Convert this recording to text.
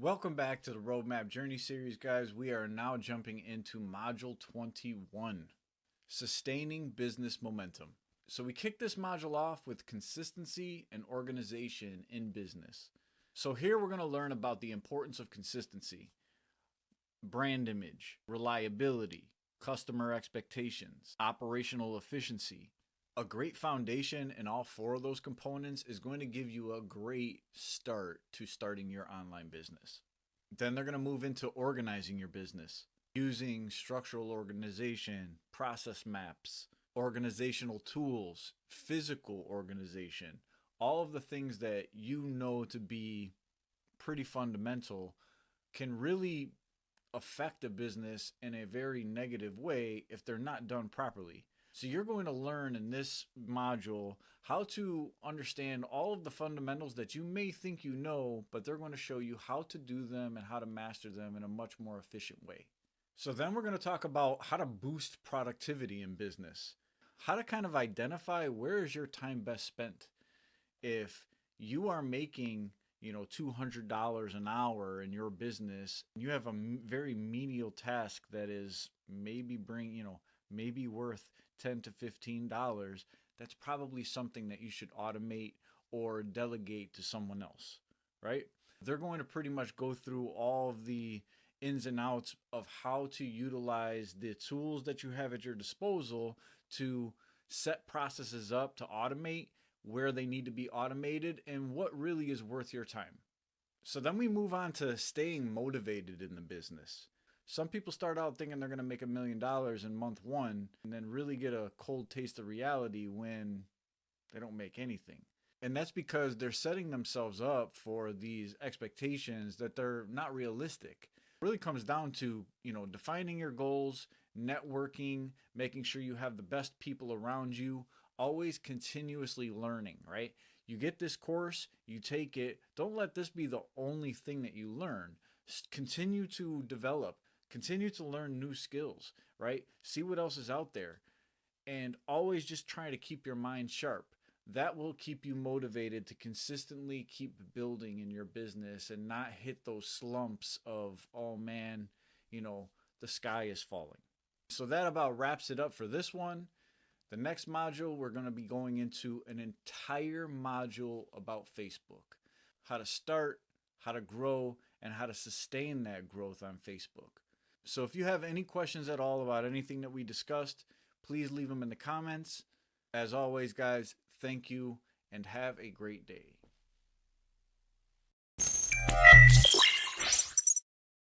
Welcome back to the Roadmap Journey series, guys. We are now jumping into Module 21, Sustaining Business Momentum. So we kick this module off with consistency and organization in business. So here we're going to learn about the importance of consistency, brand image, reliability, customer expectations, operational efficiency. A great foundation in all four of those components is going to give you a great start to starting your online business. Then they're going to move into organizing your business using structural organization, process maps, organizational tools, physical organization, all of the things that you know to be pretty fundamental can really affect a business in a very negative way if they're not done properly. So you're going to learn in this module how to understand all of the fundamentals that you may think you know, but they're going to show you how to do them and how to master them in a much more efficient way. So then we're going to talk about how to boost productivity in business, how to kind of identify where is your time best spent. If you are making $200 an hour in your business, and you have a very menial task that is maybe maybe worth $10 to $15, that's probably something that you should automate or delegate to someone else, right? They're going to pretty much go through all of the ins and outs of how to utilize the tools that you have at your disposal to set processes up to automate where they need to be automated and what really is worth your time. So then we move on to staying motivated in the business. Some people start out thinking they're going to make $1 million in month one and then really get a cold taste of reality when they don't make anything. And that's because they're setting themselves up for these expectations that they're not realistic. It really comes down to, defining your goals, networking, making sure you have the best people around you, always continuously learning, right? You get this course, you take it. Don't let this be the only thing that you learn. Continue to develop. Continue to learn new skills, right? See what else is out there. And always just try to keep your mind sharp. That will keep you motivated to consistently keep building in your business and not hit those slumps of, oh man, the sky is falling. So that about wraps it up for this one. The next module, we're going to be going into an entire module about Facebook. How to start, how to grow, and how to sustain that growth on Facebook. So if you have any questions at all about anything that we discussed, please leave them in the comments. As always, guys, thank you and have a great day.